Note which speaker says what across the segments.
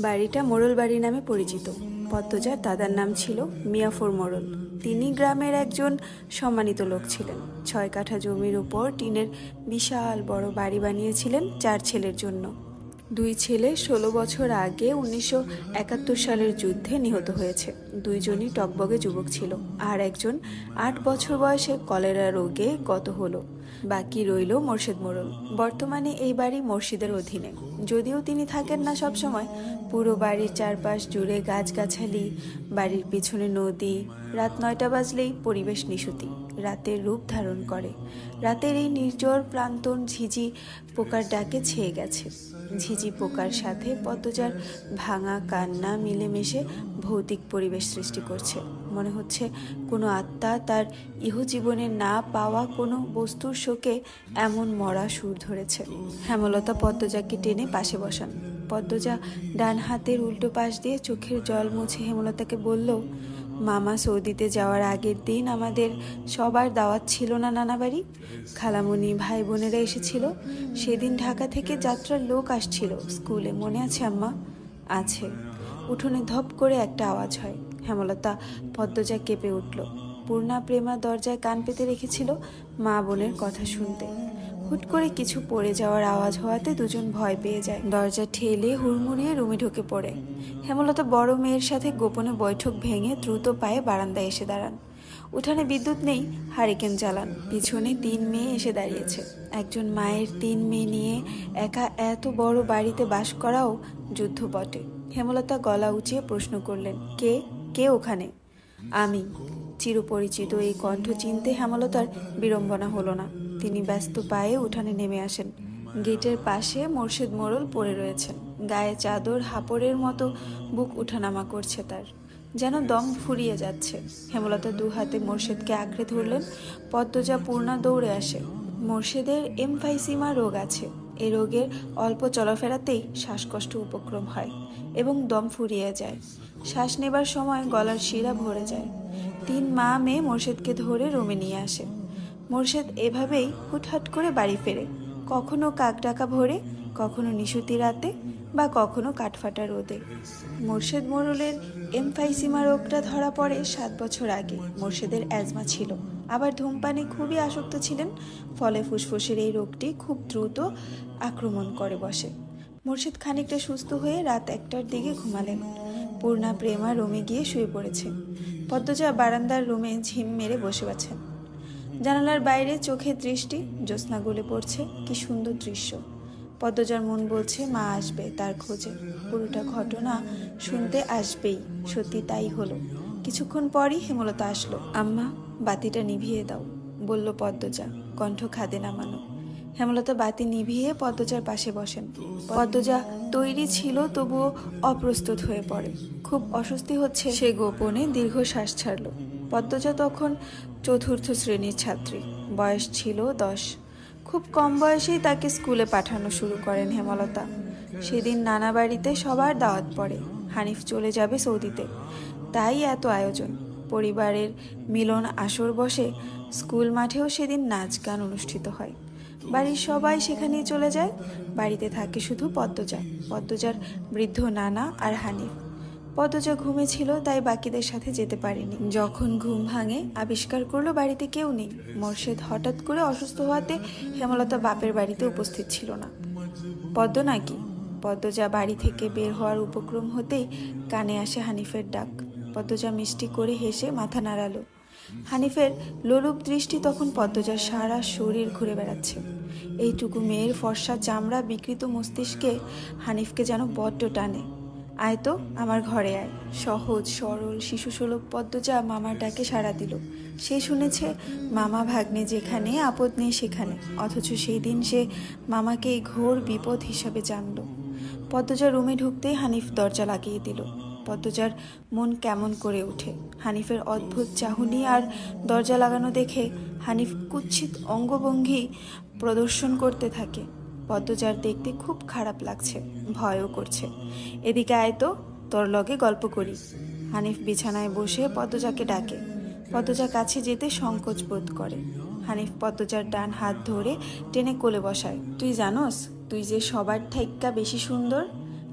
Speaker 1: বাড়িটা মোড়ল বাড়ি নামে পরিচিত। পদ্মজার দাদার নাম ছিল মিয়াফর মোড়ল। তিনি গ্রামের একজন সম্মানিত লোক ছিলেন। 6 কাঠা জমির উপর টিনের বিশাল বড় বাড়ি বানিয়েছিলেন 4 ছেলের জন্য। 2 ছেলে 16 বছর আগে 1971 সালের যুদ্ধে নিহত হয়েছে। 2 জনই টকবগে যুবক ছিল, আর একজন 8 বছর বয়সে কলেরা রোগে গত হলো। বাকি রইল মোর্শেদ মোড়ল। বর্তমানে এই বাড়ি মসজিদের অধীনে, যদিও তিনি থাকেন না সব সময়। পুরো বাড়ির চারপাশ জুড়ে গাছগাছালি, বাড়ির পিছনে নদী। রাত 9টা বাজলেই পরিবেশ নিশুতি, রাতের রূপ ধারণ করে। রাতের এই নির্জন প্রান্তন ঝিঝি পোকার ডাকে ছেয়ে গেছে। ঝিঝি পোকার সাথে পদ্মজার ভাঙা কান্না মিলেমিশে ভৌতিক পরিবেশ সৃষ্টি করছে। মনে হচ্ছে কোনো আত্মা তার ইহজীবনে না পাওয়া কোনো বস্তুর শোকে এমন মরা সুর ধরেছে। হেমলতা পদ্মজাকে টেনে পাশে বসান। পদ্মজা ডান হাতের উল্টো পাশ দিয়ে চোখের জল মুছে হেমলতাকে বলল, মামা সৌদিতে যাওয়ার আগের দিন আমাদের সবার দাওয়াত ছিল না নানা বাড়ি? খালামণি, ভাই বোনেরা এসেছিল। সেদিন ঢাকা থেকে যাত্রার লোক আসছিল স্কুলে, মনে আছে আম্মা? আছে। উঠোনে ধপ করে একটা আওয়াজ হয়। হেমলতা পদ্মজা কেঁপে উঠল। পূর্ণা প্রেমা দরজায় কান পেতে রেখেছিল মা বোনের কথা শুনতে। হুট করে কিছু পড়ে যাওয়ার আওয়াজ হওয়াতে দুজন ভয় পেয়ে যায়। দরজা ঠেলে হুড়মুড়িয়ে রুমে ঢুকে পড়ে। হেমলতা বড় মেয়ের সাথে গোপনে বৈঠক ভেঙে দ্রুত পায়ে বারান্দায় এসে দাঁড়ান। উঠানে বিদ্যুৎ নেই, হারিকেন জ্বালান। পিছনে 3 মেয়ে এসে দাঁড়িয়েছে। একজন মায়ের 3 মেয়ে নিয়ে একা এত বড় বাড়িতে বাস করাও যুদ্ধ বটে। হেমলতা গলা উঁচিয়ে প্রশ্ন করলেন, কে কে ওখানে? আমি। চিরপরিচিত এই কণ্ঠ চিনতে হেমলতার বিড়ম্বনা হলো না। তিনি ব্যস্ত পায়ে উঠানে নেমে আসেন। গেটের পাশে মোর্শেদ মোড়ল পড়ে রয়েছেন। গায়ে চাদর, হাপড়ের মতো বুক উঠানামা করছে তার, যেন দম ফুরিয়ে যাচ্ছে। হেমলতা 2 হাতে মোর্শেদকে আঁকড়ে ধরলেন। পদ্মজা পূর্ণা দৌড়ে আসে। মোর্শেদের এমফাইসিমা রোগ আছে। এই রোগের অল্প চলাফেরাতেই শ্বাসকষ্ট উপক্রম হয় এবং দম ফুরিয়ে যায়। শ্বাস নেবার সময় গলার শিরা ভরে যায়। 3 মা মেয়ে মোর্শেদকে ধরে রুমে নিয়ে আসে। মোর্শেদ এভাবেই হুটহাট করে বাড়ি ফেরে, কখনো কাক ডাকা ভোরে, কখনো নিশুতি রাতে, বা কখনো কাঠফাটা রোদে। মোর্শেদ মোড়লের এমফাইসিমা রোগটা ধরা পড়ে 7 বছর আগে। মোর্শেদের অ্যাজমা ছিল, আবার ধূমপানে খুবই আসক্ত ছিলেন। ফলে ফুসফুসের এই রোগটি খুব দ্রুত আক্রমণ করে বসে। মোর্শেদ খানিকটা সুস্থ হয়ে রাত 1টার দিকে ঘুমালেন। পূর্ণা প্রেমা রুমে গিয়ে শুয়ে পড়েছে। পদ্মজা বারান্দার রুমে ঝিম মেরে বসে আছেন। জানালার বাইরে চোখের দৃষ্টি, জ্যোৎস্না গলে পড়ছে। কি সুন্দর দৃশ্য! পদ্মজার মন বলছে মা আসবে তার খোঁজে, পুরোটা ঘটনা শুনতে আসবেই। সত্যি তাই হলো। কিছুক্ষণ পরই হেমলতা আসলো। আম্মা, বাতিটা নিভিয়ে দাও, বলল পদ্মজা, কণ্ঠ খাদে নামানো। হেমলতা বাতি নিভিয়ে পদ্মজার পাশে বসেন। পদ্মজা তৈরি ছিল, তবুও অপ্রস্তুত হয়ে পড়ে। খুব অস্বস্তি হচ্ছে, সে গোপনে দীর্ঘশ্বাস ছাড়ল। পদ্মজা তখন 4র্থ শ্রেণীর ছাত্রী, বয়স ছিল 10। খুব কম বয়সেই তাকে স্কুলে পাঠানো শুরু করেন হেমলতা। সেদিন নানা বাড়িতে সবার দাওয়াত পড়ে। হানিফ চলে যাবে সৌদিতে, তাই এত আয়োজন। পরিবারের মিলন আসর বসে। স্কুল মাঠেও সেদিন নাচ গান অনুষ্ঠিত হয়। বাড়ির সবাই সেখানেই চলে যায়। বাড়িতে থাকে শুধু পদ্মজা, পদ্মজার বৃদ্ধ নানা আর হানিফ। পদ্মজা ঘুমেছিল, তাই বাকিদের সাথে যেতে পারেনি। যখন ঘুম ভাঙে, আবিষ্কার করলো বাড়িতে কেউ নেই। মোর্শেদ হঠাৎ করে অসুস্থ হওয়াতে হেমলতা বাপের বাড়িতে উপস্থিত ছিল না। পদ্ম নাকি? পদ্মজা বাড়ি থেকে বের হওয়ার উপক্রম হতেই কানে আসে হানিফের ডাক। পদ্মজা মিষ্টি করে হেসে মাথা নাড়ালো। হানিফের লোলুপ দৃষ্টি তখন পদ্মজার সারা শরীর ঘুরে বেড়াচ্ছে। এইটুকু মেয়ের ফর্সা চামড়া, বিকৃত মস্তিষ্কে হানিফকে যেন বড্ড টানে। আয় তো, আমার ঘরে আয়। সহজ সরল শিশুসুলভ পদ্মজা মামার ডাকে সাড়া দিল। সে শুনেছে মামা ভাগ্নে যেখানে, আপদ নেই সেখানে। অথচ সেই দিন সে মামাকে ঘোর বিপদ হিসাবে জানল। পদ্মজা রুমে ঢুকতেই হানিফ দরজা লাগিয়ে দিল। পদ্মজার মন কেমন করে ওঠে। হানিফের অদ্ভুত চাহনি আর দরজা লাগানো দেখে হানিফ কুৎসিত অঙ্গভঙ্গি প্রদর্শন করতে থাকে। পদ্মজার দেখতে খুব খারাপ লাগছে, ভয়ও করছে। এদিকে আয় তো, তোর লগে গল্প করি। হানিফ বিছানায় বসে পদ্মজাকে ডাকে। পদ্মজা কাছে যেতে সংকোচ বোধ করে। হানিফ পদ্মজার ডান হাত ধরে টেনে কোলে বসায়। তুই জানোস তুই যে সবার থাইক্কা বেশি সুন্দর?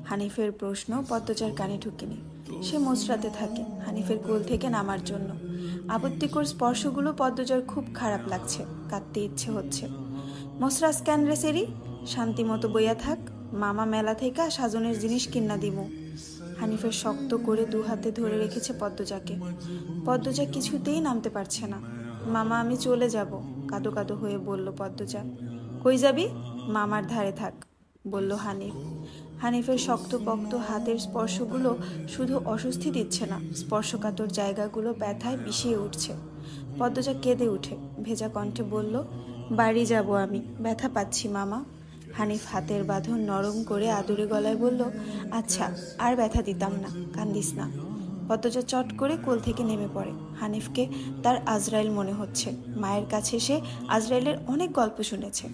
Speaker 1: হানিফের প্রশ্ন পদ্মজার কানে ঢুকেনি। সে মোচড়াতে থাকে হানিফের কোল থেকে নামার জন্য। আপত্তিকর স্পর্শগুলো পদ্মজার খুব খারাপ লাগছে, কাঁদতে ইচ্ছে হচ্ছে। মোসরাস ক্যান রে সেরি, শান্তি মতো বইয়া থাক, মামা মেলা থেকে সাজনের জিনিস কিনা দিমু। হানিফের শক্ত করে দু হাতে ধরে রেখেছে পদ্মজাকে। পদ্মজা কিছুতেই নামতে পারছে না। মামা আমি চলে যাব, কাঁদো কাঁদো হয়ে বলল পদ্মজা। কই যাবি? মামার ধারে থাক, বলল হানিফ। হানিফের শক্তপোক্ত হাতের স্পর্শগুলো শুধু অস্বস্তি দিচ্ছে না, স্পর্শকাতর জায়গাগুলো ব্যথায় বিষিয়ে উঠছে। পদ্মজা কেঁদে উঠে ভেজা কণ্ঠে বলল, বাড়ি যাব আমি, ব্যথা পাচ্ছি মামা। হানিফ হাতের বাঁধন নরম করে আদুরে গলায় বলল, আচ্ছা আর ব্যথা দিতাম না, কান্দিস না। পদ্মজা চট করে কোল থেকে নেমে পড়ে। হানিফকে তার আজরাইল মনে হচ্ছে। মায়ের কাছে সে আজরাইলের অনেক গল্প শুনেছে।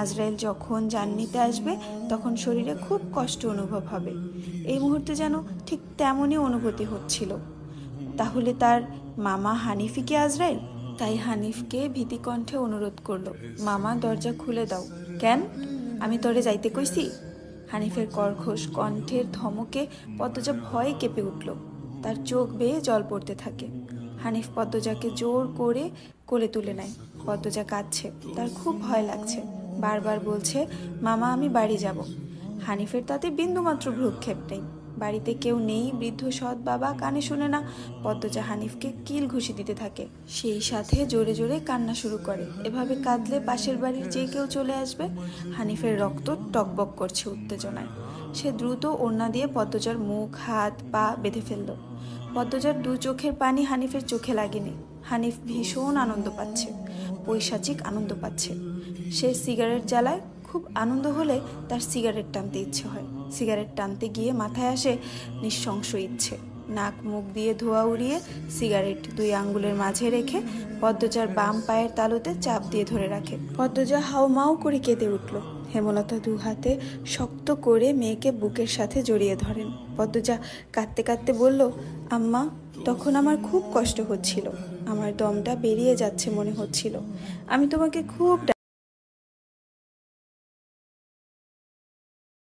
Speaker 1: আজরাইল যখন জান নিতে আসবে তখন শরীরে খুব কষ্ট অনুভব হবে। এই মুহূর্তে যেন ঠিক তেমনই অনুভূতি হচ্ছিল। তাহলে তার মামা হানিফই কি আজরাইল? তাই হানিফকে ভীতিকণ্ঠে অনুরোধ করলো, মামা দরজা খুলে দাও। কেন? আমি তোরে যাইতে কইছি? হানিফের কর্কশ কণ্ঠের ধমকে পদ্মজা ভয়ে কেঁপে উঠল। তার চোখ বেয়ে জল পড়তে থাকে। হানিফ পদ্মজাকে জোর করে কোলে তুলে নেয়। পদ্মজা কাঁদছে, তার খুব ভয় লাগছে, বারবার বলছে, মামা আমি বাড়ি যাব। হানিফের তাতে বিন্দুমাত্র ভ্রুক্ষেপ নেই। বাড়িতে কেউ নেই, বৃদ্ধ সৎ বাবা কানে শোনে না। পদ্মজা হানিফকে কিল ঘুষি দিতে থাকে, সেই সাথে জোরে জোরে কান্না শুরু করে। এভাবে কাঁদলে পাশের বাড়ির যে কেউ চলে আসবে। হানিফের রক্ত টকবক করছে উত্তেজনায়। সে দ্রুত ওড়না দিয়ে পদ্মজার মুখ হাত পা বেঁধে ফেলল। পদ্মজার দু চোখের পানি হানিফের চোখে লাগেনি। হানিফ ভীষণ আনন্দ পাচ্ছে, পৈশাচিক আনন্দ পাচ্ছে। সে সিগারেট জ্বালায়, খুব আনন্দ হলে তার সিগারেট টানতে ইচ্ছে হয়। সিগারেট টানতে গিয়ে মাথায় আসে নিঃশংস ইচ্ছে। নাক মুখ দিয়ে ধোঁয়া উড়িয়ে সিগারেট দুই আঙ্গুলের মাঝে রেখে পদ্মজার বাম পায়ের তালুতে চাপ দিয়ে ধরে রাখে। পদ্মজা হাউমাউ করে কেঁদে উঠল। হেমলতা দু হাতে শক্ত করে মেয়েকে বুকের সাথে জড়িয়ে ধরেন। পদ্মজা কাঁদতে কাঁদতে বলল, আম্মা তখন আমার খুব কষ্ট হচ্ছিল, আমার দমটা বেরিয়ে যাচ্ছে মনে হচ্ছিল, আমি তোমাকে খুব